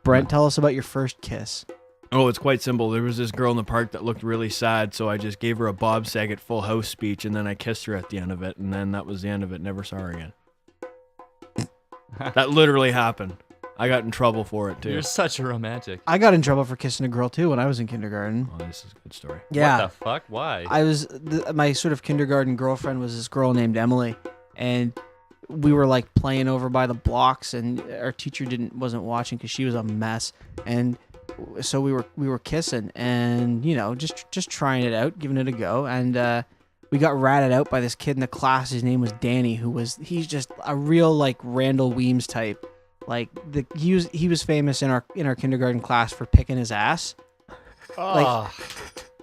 Brent, tell us about your first kiss. Oh, it's quite simple. There was this girl in the park that looked really sad, so I just gave her a Bob Saget Full House speech, and then I kissed her at the end of it, and then that was the end of it. Never saw her again. That literally happened. I got in trouble for it, too. You're such a romantic. I got in trouble for kissing a girl, too, when I was in kindergarten. Oh, this is a good story. Yeah. What the fuck? Why? My sort of kindergarten girlfriend was this girl named Emily, and we were like playing over by the blocks, and our teacher wasn't watching because she was a mess, and so we were kissing, and just trying it out, giving it a go, and we got ratted out by this kid in the class. His name was Danny, he's just a real like Randall Weems type. Like he was famous in our kindergarten class for picking his ass.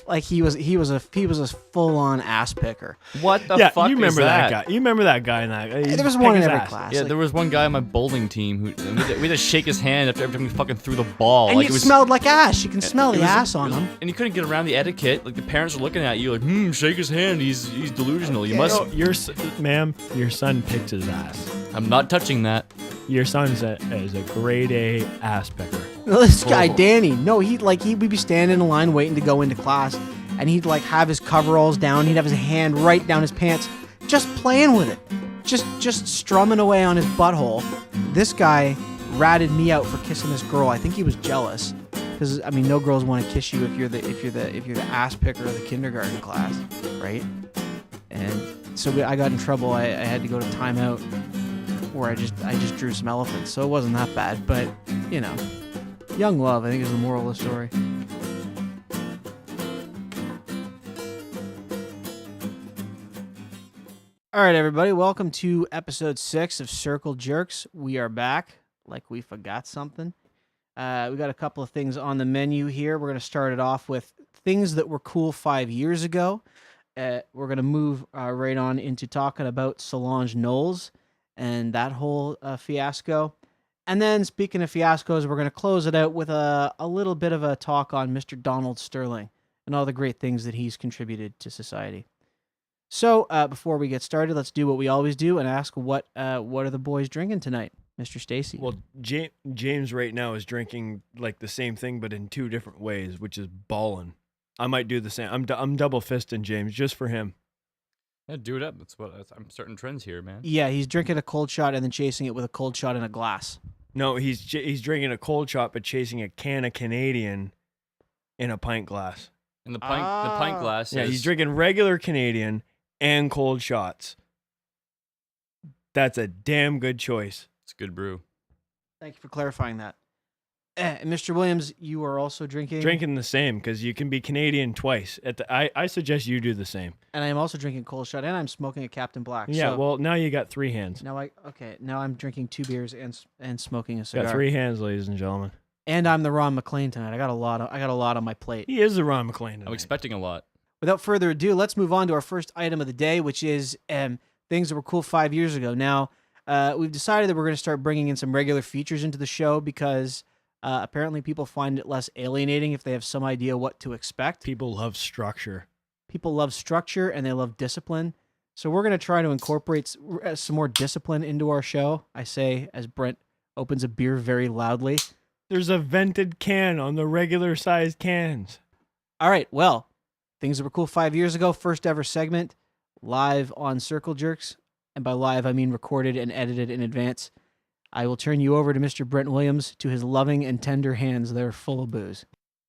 Like he was a full on ass picker. What the fuck? You remember is that guy? You remember that guy in that? There was one in every class. Yeah, there was one guy on my bowling team who we had to shake his hand every time he fucking threw the ball. And like it smelled like ass. You can smell the ass on him. And you couldn't get around the etiquette. Like the parents were looking at you like, shake his hand. He's delusional. You must. Ma'am, your son picked his ass. I'm not touching that. Your son's a grade A ass picker. This guy Danny, we'd be standing in line waiting to go into class, and he'd like have his coveralls down. He'd have his hand right down his pants, just playing with it, just strumming away on his butthole. This guy ratted me out for kissing this girl. I think he was jealous, because I mean, no girls want to kiss you if you're the ass picker of the kindergarten class, right? And so I got in trouble. I had to go to timeout, where I just drew some elephants. So it wasn't that bad, but young love, I think, is the moral of the story. All right, everybody, welcome to episode 6 of Circle Jerks. We are back, like we forgot something. We got a couple of things on the menu here. We're going to start it off with things that were cool 5 years ago. We're going to move right on into talking about Solange Knowles and that whole fiasco. And then, speaking of fiascos, we're going to close it out with a little bit of a talk on Mr. Donald Sterling and all the great things that he's contributed to society. So, before we get started, let's do what we always do and ask what are the boys drinking tonight, Mr. Stacy? Well, James right now is drinking like the same thing, but in 2 different ways, which is ballin'. I might do the same. I'm double fisting James just for him. Yeah, do it up. I'm starting trends here, man. Yeah, he's drinking a cold shot and then chasing it with a cold shot in a glass. No, he's drinking a cold shot, but chasing a can of Canadian in a pint glass. And the pint glass. Yeah, he's drinking regular Canadian and cold shots. That's a damn good choice. It's a good brew. Thank you for clarifying that. Mr. Williams, you are also drinking the same, because you can be Canadian twice. I suggest you do the same. And I am also drinking cold shot, and I'm smoking a Captain Black. Yeah, so well, now you got 3 hands. now I'm drinking 2 beers and smoking a cigar. Got 3 hands, ladies and gentlemen. And I'm the Ron McLean tonight. I got a lot on my plate. He is the Ron McLean tonight. I'm expecting a lot. Without further ado, let's move on to our first item of the day, which is things that were cool 5 years ago. Now, we've decided that we're going to start bringing in some regular features into the show because apparently people find it less alienating if they have some idea what to expect. People love structure. People love structure and they love discipline. So we're going to try to incorporate some more discipline into our show. I say as Brent opens a beer very loudly. There's a vented can on the regular sized cans. All right, well, things that were cool 5 years ago, first ever segment, live on Circle Jerks. And by live, I mean recorded and edited in advance. I will turn you over to Mr. Brent Williams, to his loving and tender hands that are full of booze.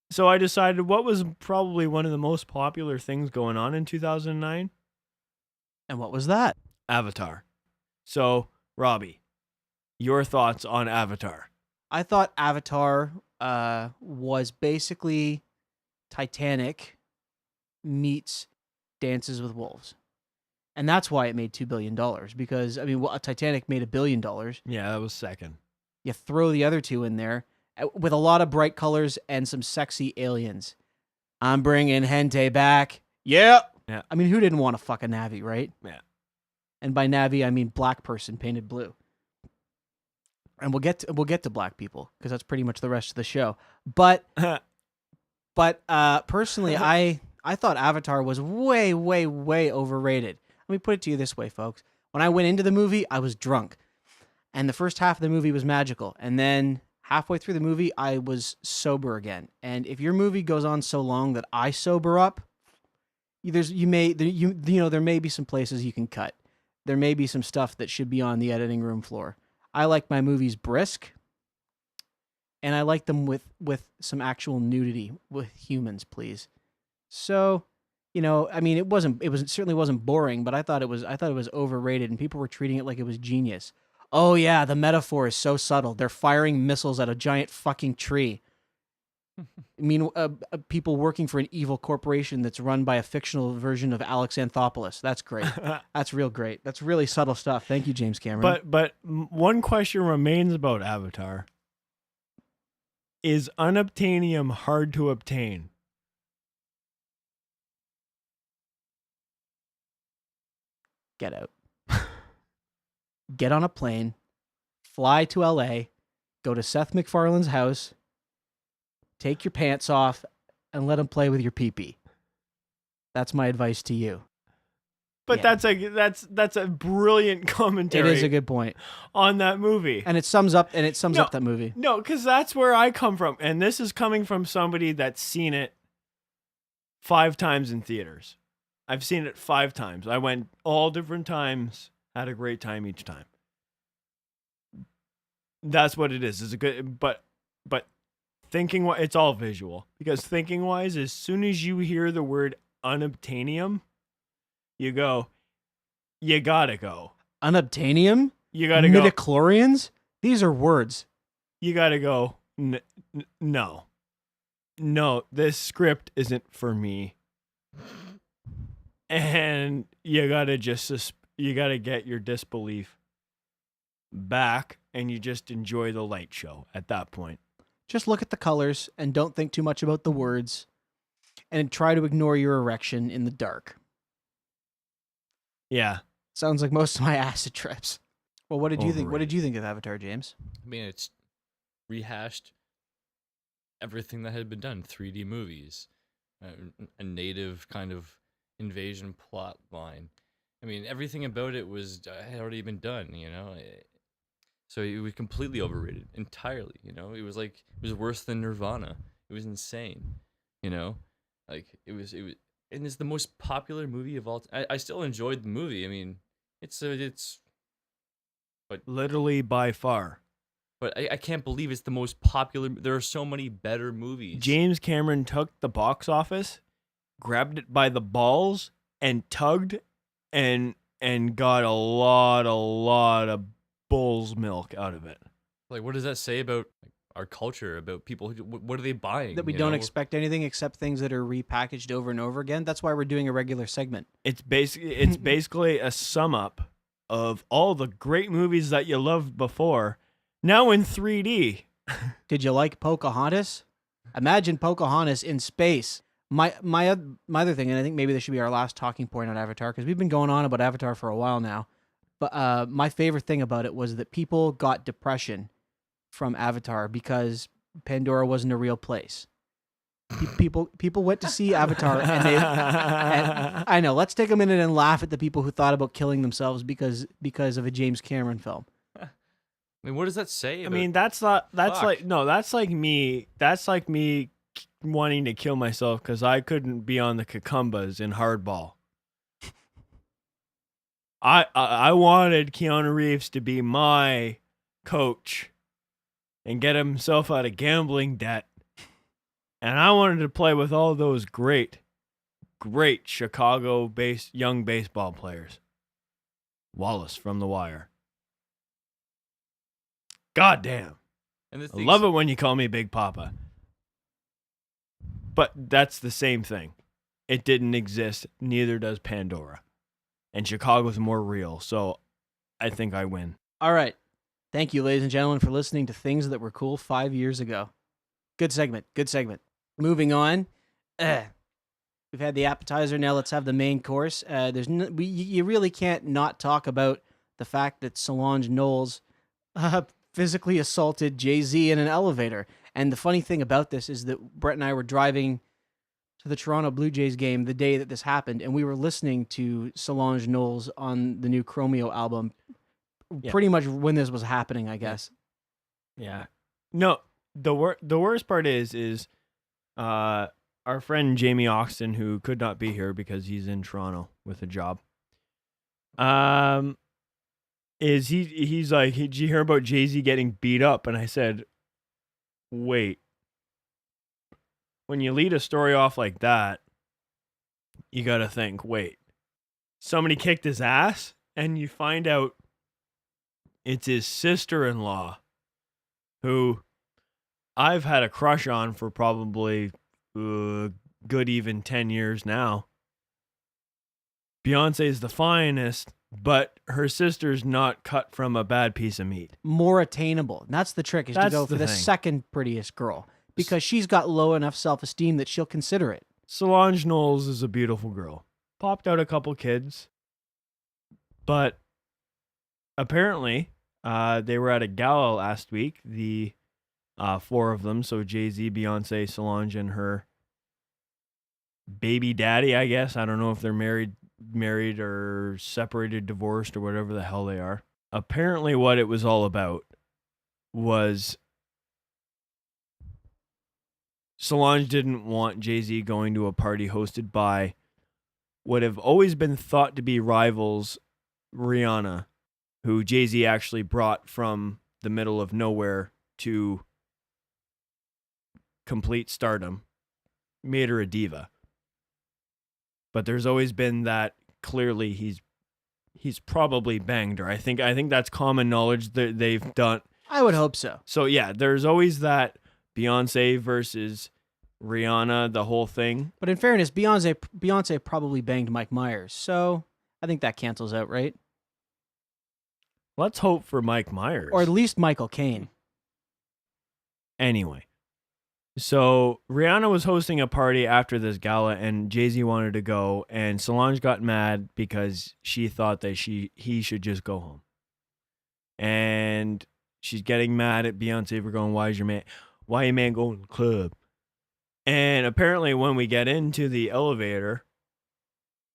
So I decided what was probably one of the most popular things going on in 2009? And what was that? Avatar. So, Robbie, your thoughts on Avatar? I thought Avatar was basically Titanic meets Dances with Wolves. And that's why it made $2 billion, because, I mean, Titanic made $1 billion. Yeah, that was second. You throw the other two in there with a lot of bright colors and some sexy aliens. I'm bringing Hentai back. Yep. Yeah. I mean, who didn't want to fuck a Navi, right? Yeah. And by Navi, I mean black person painted blue. And we'll get to black people because that's pretty much the rest of the show. But personally, I thought Avatar was way, way, way overrated. Let me put it to you this way, folks. When I went into the movie, I was drunk. And the first half of the movie was magical. And then halfway through the movie, I was sober again. And if your movie goes on so long that I sober up, there may be some places you can cut. There may be some stuff that should be on the editing room floor. I like my movies brisk, and I like them with some actual nudity with humans, please. So, I mean, it certainly wasn't boring, but I thought it was overrated, and people were treating it like it was genius. Oh yeah, the metaphor is so subtle. They're firing missiles at a giant fucking tree. I mean, people working for an evil corporation that's run by a fictional version of Alex Anthopoulos. That's great. That's real great. That's really subtle stuff. Thank you, James Cameron. But one question remains about Avatar. Is unobtainium hard to obtain? Get out. Get on a plane, fly to LA, go to Seth MacFarlane's house, take your pants off, and let him play with your pee-pee. That's my advice to you. But yeah. that's a brilliant commentary. It is a good point on that movie, and it sums up that movie. No, because that's where I come from, and this is coming from somebody that's seen it 5 times in theaters. I've seen it 5 times. I went all different times, had a great time each time. That's what it is. It's a good, but thinking, it's all visual, because thinking wise, as soon as you hear the word unobtainium, you go, you gotta go. Unobtainium? You gotta go. Midichlorians? These are words. You gotta go, no. No, this script isn't for me. And you gotta get your disbelief back, and you just enjoy the light show at that point. Just look at the colors and don't think too much about the words, and try to ignore your erection in the dark. Yeah. Sounds like most of my acid trips. Well, what did you think? Overrated. What did you think of Avatar, James? I mean, it's rehashed everything that had been done. 3D movies, a native kind of invasion plot line. I mean, everything about it had already been done, So it was completely overrated, entirely. It was worse than Nirvana. It was insane. Like it was, and it's the most popular movie of all time. I still enjoyed the movie. I mean, but literally by far. But I can't believe it's the most popular. There are so many better movies. James Cameron took the box office, grabbed it by the balls, and tugged, and got a lot of bull's milk out of it. Like, what does that say about our culture, about people? What are they buying? That we don't expect anything except things that are repackaged over and over again. That's why we're doing a regular segment. It's basically a sum up of all the great movies that you loved before, now in 3D. Did you like Pocahontas? Imagine Pocahontas in space. My other thing, and I think maybe this should be our last talking point on Avatar, because we've been going on about Avatar for a while now. But my favorite thing about it was that people got depression from Avatar because Pandora wasn't a real place. People went to see Avatar, and I know. Let's take a minute and laugh at the people who thought about killing themselves because of a James Cameron film. I mean, what does that say? I mean, that's like me wanting to kill myself because I couldn't be on the Cucumbas in Hardball. I wanted Keanu Reeves to be my coach and get himself out of gambling debt. And I wanted to play with all those great Chicago-based young baseball players. Wallace from The Wire. God damn. And I love it when you call me Big Papa. But that's the same thing. It didn't exist. Neither does Pandora. And Chicago's more real. So I think I win. All right. Thank you, ladies and gentlemen, for listening to Things That Were Cool 5 years ago. Good segment. Moving on. We've had the appetizer. Now let's have the main course. You really can't not talk about the fact that Solange Knowles physically assaulted Jay-Z in an elevator. And the funny thing about this is that Brett and I were driving to the Toronto Blue Jays game the day that this happened, and we were listening to Solange Knowles on the new Chromeo album pretty much when this was happening, I guess. Yeah. No, the worst part is our friend Jamie Oxton, who could not be here because he's in Toronto with a job. He's like, did you hear about Jay-Z getting beat up? And I said, wait. When you lead a story off like that, you got to think, wait. Somebody kicked his ass, and you find out it's his sister-in-law, who I've had a crush on for probably good even 10 years now. Beyonce's the finest, but her sister's not cut from a bad piece of meat. More attainable. And that's the trick, is to That's go the for the thing. second prettiest girl, because she's got low enough self-esteem that she'll consider it. Solange Knowles is a beautiful girl. Popped out a couple kids. But apparently, they were at a gala last week, the 4 of them. So Jay-Z, Beyonce, Solange, and her baby daddy, I guess. I don't know if they're married or separated, divorced, or whatever the hell they are. Apparently what it was all about was Solange didn't want Jay-Z going to a party hosted by what have always been thought to be rivals Rihanna, who Jay-Z actually brought from the middle of nowhere to complete stardom, made her a diva. But there's always been that clearly he's probably banged her. I think that's common knowledge that they've done. I would hope so. So yeah, there's always that Beyonce versus Rihanna, the whole thing. But in fairness, Beyonce probably banged Mike Myers, so I think that cancels out, right? Let's hope for Mike Myers. Or at least Michael Caine. Anyway, so Rihanna was hosting a party after this gala, and Jay-Z wanted to go, and Solange got mad because she thought that he should just go home. And she's getting mad at Beyonce for going, why your man going to the club? And apparently when we get into the elevator,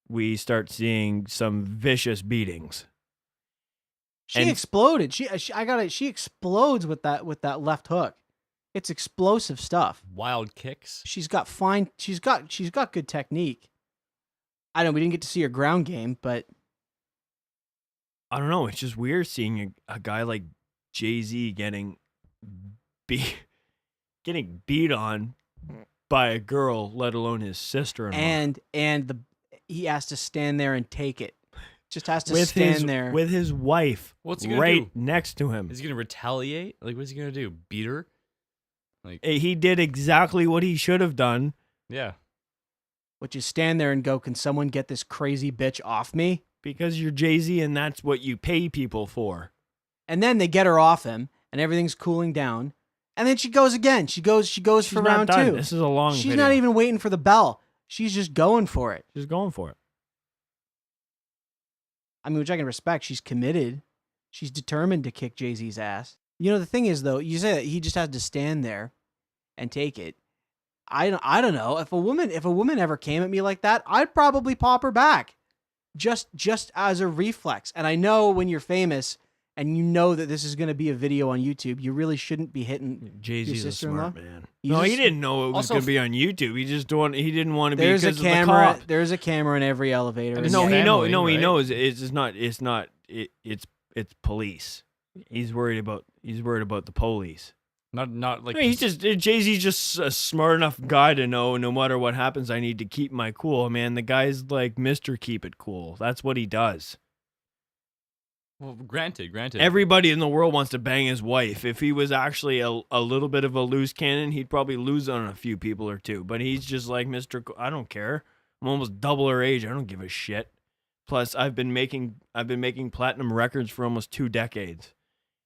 we start seeing some vicious beatings. She exploded. She explodes with that left hook. It's explosive stuff. Wild kicks. She's got good technique. I know we didn't get to see her ground game, but I don't know. It's just weird seeing a guy like Jay-Z getting beat on by a girl, let alone his sister-in-law. And he has to stand there and take it. Just has to stand there with his wife. What's he gonna right do? next to him. Is he gonna retaliate? Like, what's he gonna do? Beat her? Like, He did exactly what he should have done. yeah. Which is stand there and go, can someone get this crazy bitch off me? Because you're Jay-Z and that's what you pay people for. And then they get her off him and everything's cooling down. And then she goes again. She goes She's for not round done. 2. This is a long She's video. not even waiting for the bell. She's just going for it. She's going for it. I mean, which I can respect. She's committed. She's determined to kick Jay-Z's ass. You know, the thing is, though, you say that he just has to stand there and take it. I don't know. If a woman ever came at me like that, I'd probably pop her back. Just as a reflex. And I know when you're famous and you know that this is going to be a video on YouTube, you really shouldn't be hitting Jay-Z's your a sister-in-law. smart man. You No, he just- didn't know it was Also, going to be on YouTube. He didn't want to be There's because a of the camera. cop. There's a camera in every elevator. And his No, he family, he right? knows it's police. He's worried about the police. Not like He's just Jay-Z's just a smart enough guy to know no matter what happens, I need to keep my cool. Man, the guy's like Mr. Keep It Cool. That's what he does. Well, granted. Everybody in the world wants to bang his wife. If he was actually a little bit of a loose cannon, he'd probably lose on a few people or two. But he's just like Mr. I don't care. I'm almost double her age. I don't give a shit. Plus, I've been making platinum records for almost 2 decades.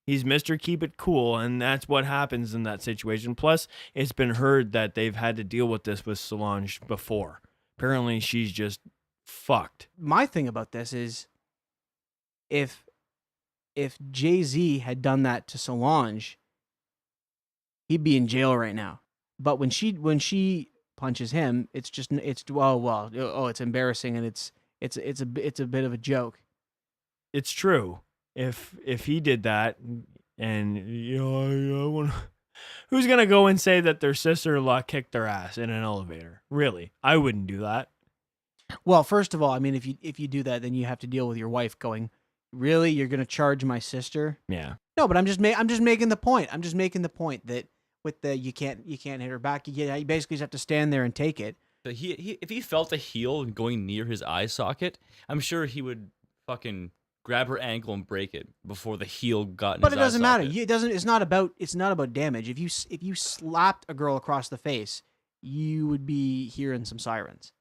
He's Mr. Keep It Cool, and that's what happens in that situation. Plus, it's been heard that they've had to deal with this with Solange before. Apparently, she's just fucked. My thing about this is, if Jay-Z had done that to Solange, he'd be in jail right now. But when she punches him, it's embarrassing and it's a bit of a joke. It's true. If he did that, and I want Who's gonna go and say that their sister-in-law kicked their ass in an elevator? Really, I wouldn't do that. Well, first of all, I mean, if you do that, then you have to deal with your wife going, "Really, you're going to charge my sister?" Yeah. No, but I'm just making the point. I'm just making the point that with the you can't hit her back. You basically just have to stand there and take it. But he if he felt a heel going near his eye socket, I'm sure he would fucking grab her ankle and break it before the heel got in But his it doesn't eye matter. socket. It doesn't. It's not about damage. If you slapped a girl across the face, you would be hearing some sirens,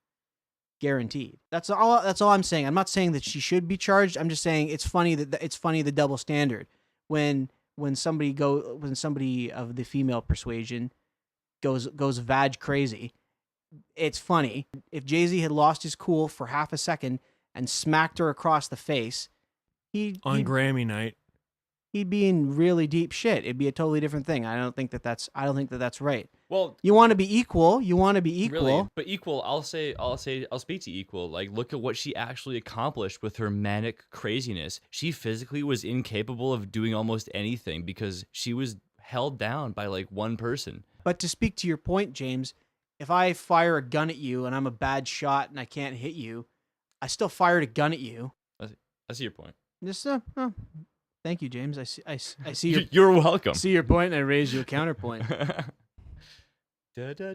guaranteed. That's all. That's all I'm saying. I'm not saying that she should be charged. I'm just saying it's funny the double standard when somebody of the female persuasion goes vag crazy. It's funny. If Jay-Z had lost his cool for half a second and smacked her across the face, On Grammy night. he'd be in really deep shit. It'd be a totally different thing. I don't think that that's right. Well, You want to be equal. You want to be equal. really, but equal. I'll speak to equal. Like, look at what she actually accomplished with her manic craziness. She physically was incapable of doing almost anything because she was held down by like one person. But to speak to your point, James, if I fire a gun at you and I'm a bad shot and I can't hit you, I still fired a gun at you. I see your point. Just thank you, James. I see your You're welcome. see your point, and I raise you a counterpoint. No, so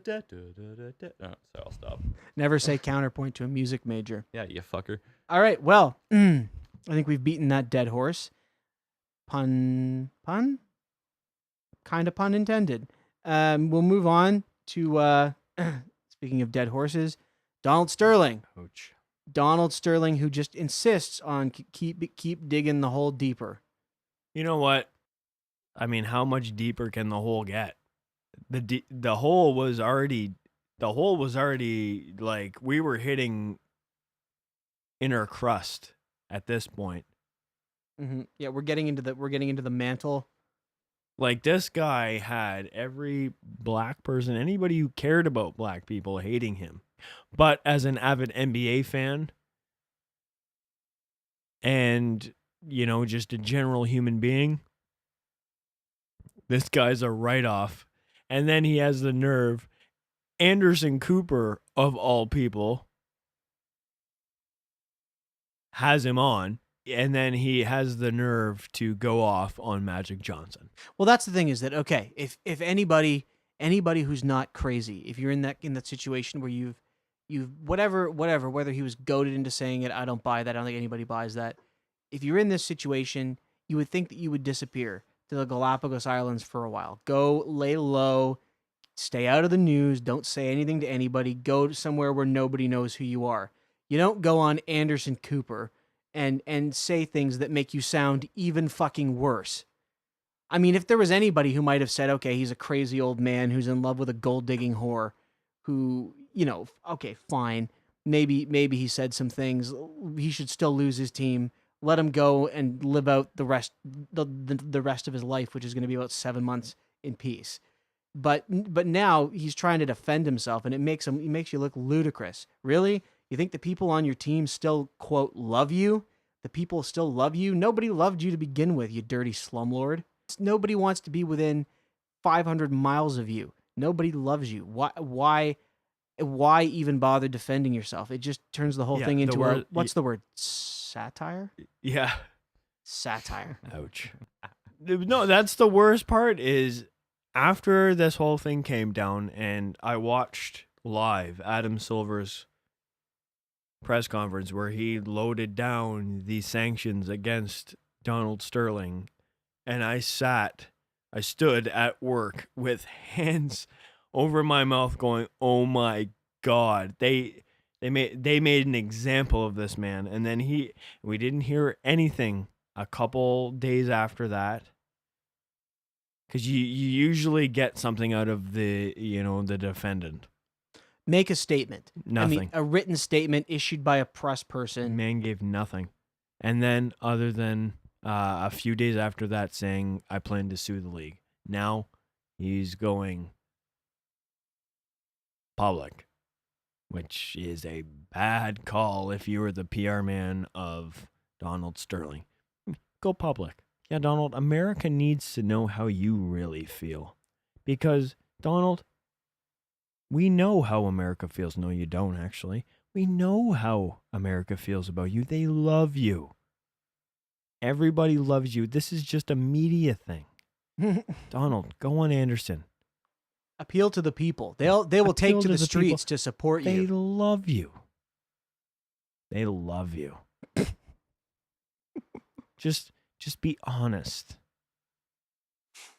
I'll stop. Never say counterpoint to a music major. Yeah, you fucker. All right. Well, I think we've beaten that dead horse. Pun? Kind of pun intended. We'll move on to speaking of dead horses, Donald Sterling. Ouch. Donald Sterling, who just insists on keep digging the hole deeper. You know what? I mean, how much deeper can the hole get? The hole was already like we were hitting inner crust at this point. Mm-hmm. Yeah, we're getting into the mantle. Like, this guy had every black person, anybody who cared about black people, hating him. But as an avid NBA fan and, just a general human being, this guy's a write-off. And then he has the nerve, Anderson Cooper, of all people, has him on. And then he has the nerve to go off on Magic Johnson. Well, that's the thing is that, okay, if anybody who's not crazy, if you're in that situation where you've whatever, whether he was goaded into saying it, I don't buy that. I don't think anybody buys that. If you're in this situation, you would think that you would disappear to the Galapagos Islands for a while. Go lay low, stay out of the news, don't say anything to anybody, go to somewhere where nobody knows who you are. You don't go on Anderson Cooper and say things that make you sound even fucking worse. I mean, if there was anybody who might have said, okay, he's a crazy old man who's in love with a gold-digging whore who, okay, fine. Maybe he said some things. He should still lose his team. Let him go and live out the rest of his life, which is going to be about 7 months in peace. But now he's trying to defend himself, and it makes you look ludicrous. Really? You think the people on your team still, quote, love you? The people still love you? Nobody loved you to begin with, you dirty slumlord. Nobody wants to be within 500 miles of you. Nobody loves you. Why even bother defending yourself? It just turns the whole thing into what's the word? Satire? Yeah. Satire. Ouch. No, that's the worst part is after this whole thing came down and I watched live Adam Silver's press conference where he loaded down the sanctions against Donald Sterling, and I stood at work with hands over my mouth going, oh my God, they made an example of this man. And then we didn't hear anything a couple days after that, because you usually get something out of the defendant. Make a statement. Nothing. I mean, a written statement issued by a press person. Man gave nothing. And then other than a few days after that saying, I plan to sue the league. Now he's going public, which is a bad call if you were the PR man of Donald Sterling. Go public. Yeah, Donald, America needs to know how you really feel. Because, Donald, we know how America feels. No, you don't, actually. We know how America feels about you. They love you. Everybody loves you. This is just a media thing. Donald, go on Anderson. Appeal to the people. They will take Appeal to to the the streets people. to support They you. love you. They love you. Just be honest.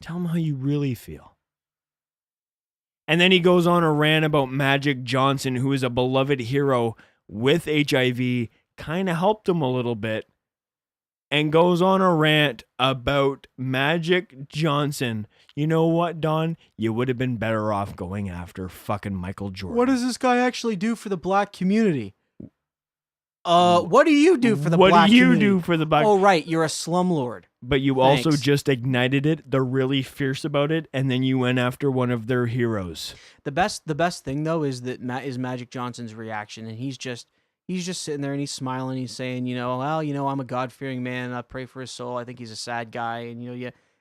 Tell them how you really feel. And then he goes on a rant about Magic Johnson, who is a beloved hero with HIV, kind of helped him a little bit, and goes on a rant about Magic Johnson. You know what, Don? You would have been better off going after fucking Michael Jordan. What does this guy actually do for the black community? What do you do for the black community? What do you do for the black? Oh, right. You're a slumlord. But you also Thanks. just ignited it. They're really fierce about it, and then you went after one of their heroes. The best thing though is that Magic Johnson's reaction, and he's just sitting there and he's smiling. He's saying, I'm a God-fearing man. I pray for his soul. I think he's a sad guy,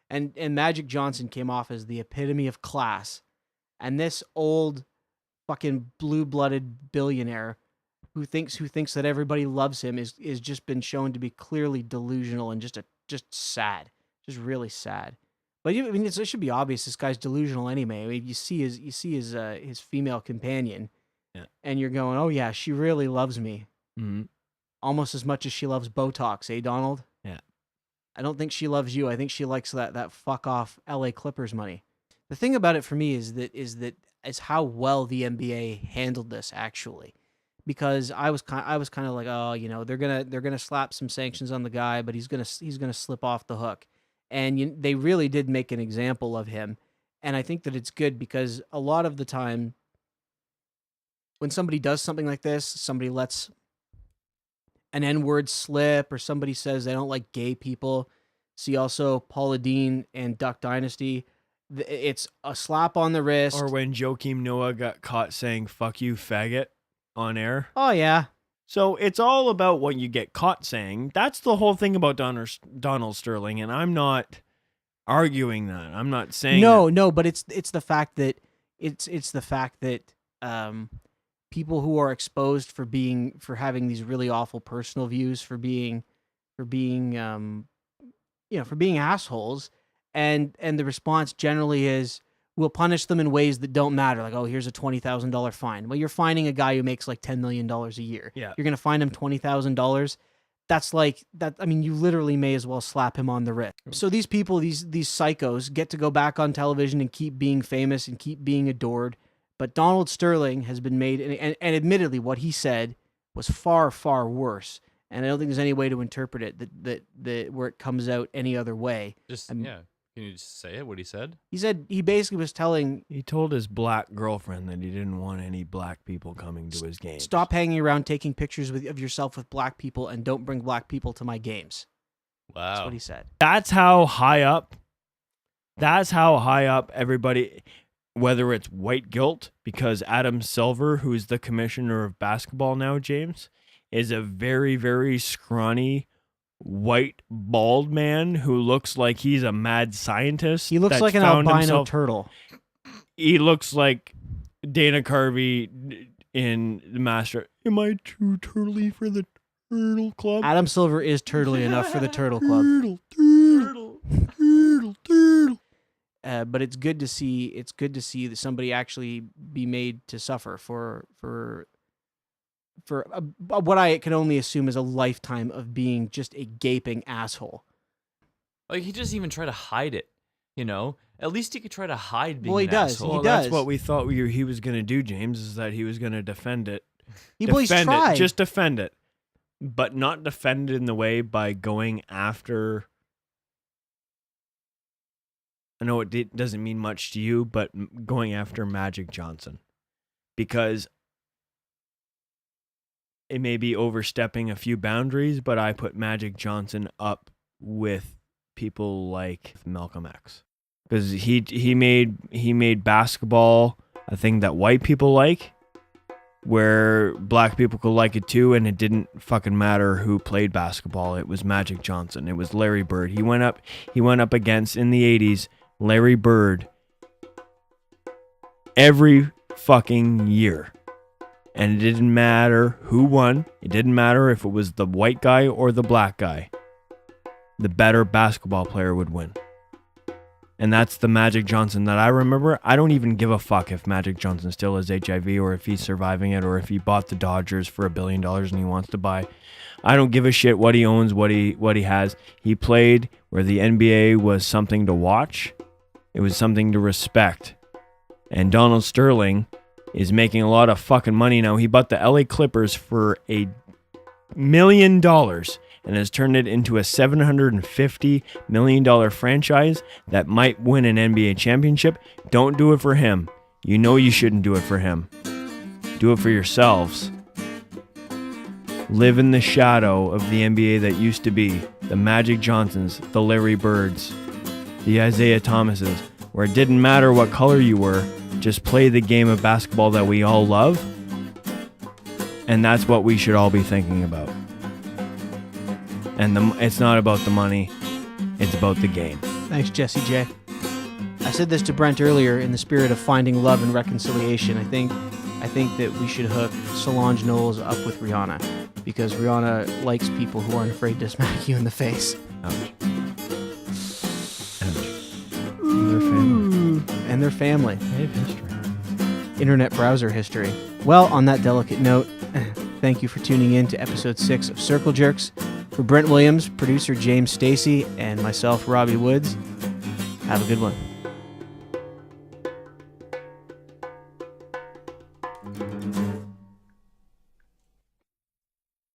and and Magic Johnson came off as the epitome of class, and this old fucking blue-blooded billionaire who thinks that everybody loves him is just been shown to be clearly delusional and just sad, just really sad. But I mean, it should be obvious this guy's delusional anyway. I mean, you see his female companion, yeah, and you're going, oh yeah, she really loves me, almost as much as she loves Botox, eh, Donald? Yeah. I don't think she loves you. I think she likes that fuck off LA Clippers money. The thing about it for me is how well the NBA handled this actually. Because I was kind of like, oh, they're gonna slap some sanctions on the guy, but he's gonna slip off the hook, and they really did make an example of him, and I think that it's good because a lot of the time, when somebody does something like this, somebody lets an N-word slip, or somebody says they don't like gay people. See also Paula Deen and Duck Dynasty. It's a slap on the wrist. Or when Joakim Noah got caught saying "fuck you, faggot" on air. Oh yeah. So it's all about what you get caught saying. That's the whole thing about Donald Sterling, and I'm not arguing that. I'm not saying no, but it's the fact that people who are exposed for having these really awful personal views, for being assholes, and the response generally is, we'll punish them in ways that don't matter. Like, oh, here's a $20,000 fine. Well, you're fining a guy who makes like $10 million a year. Yeah. You're going to fine him $20,000. That's like that. I mean, you literally may as well slap him on the wrist. So these people, these psychos, get to go back on television and keep being famous and keep being adored. But Donald Sterling has been made, and admittedly, what he said was far, far worse. And I don't think there's any way to interpret it that where it comes out any other way. Can you just say it? What he said? He basically was telling. He told his black girlfriend that he didn't want any black people coming to his games. Stop hanging around taking pictures of yourself with black people, and don't bring black people to my games. Wow. That's what he said. That's how high up everybody, whether it's white guilt, because Adam Silver, who is the commissioner of basketball now, James, is a very, very scrawny, white, bald man who looks like he's a mad scientist. He looks like an albino turtle. He looks like Dana Carvey in The Master. Am I too turtly for the Turtle Club? Adam Silver is turtly enough for the Turtle Club. Turtle. But it's good to see. It's good to see that somebody actually be made to suffer for what I can only assume is a lifetime of being just a gaping asshole. Like, he doesn't even try to hide it, At least he could try to hide being he an does. asshole. He Well, does. that's what we thought he was going to do, James, is that he was going to defend it. He's tried. Just defend it. But not defend it in the way by going after... I know it doesn't mean much to you, but going after Magic Johnson. Because it may be overstepping a few boundaries, but I put Magic Johnson up with people like Malcolm X. Because he made basketball a thing that white people like, where black people could like it too, and it didn't fucking matter who played basketball. It was Magic Johnson. It was Larry Bird. He went up against, in the 80s, Larry Bird every fucking year. And it didn't matter who won. It didn't matter if it was the white guy or the black guy. The better basketball player would win. And that's the Magic Johnson that I remember. I don't even give a fuck if Magic Johnson still has HIV or if he's surviving it or if he bought the Dodgers for $1 billion and he wants to buy. I don't give a shit what he owns, what he has. He played where the NBA was something to watch. It was something to respect. And Donald Sterling is making a lot of fucking money now. He bought the LA Clippers for $1 million and has turned it into a $750 million franchise that might win an NBA championship. Don't do it for him. You know you shouldn't do it for him. Do it for yourselves. Live in the shadow of the NBA that used to be. The Magic Johnsons, the Larry Birds, the Isaiah Thomases, where it didn't matter what color you were, just play the game of basketball that we all love. And that's what we should all be thinking about. And it's not about the money, it's about the game. Thanks, Jesse J. I said this to Brent earlier in the spirit of finding love and reconciliation. I think that we should hook Solange Knowles up with Rihanna because Rihanna likes people who aren't afraid to smack you in the face. Ouch. And their family. And their family. They have history. Internet browser history. Well, on that delicate note, thank you for tuning in to episode 6 of Circle Jerks. For Brent Williams, producer James Stacy, and myself, Robbie Woods, have a good one.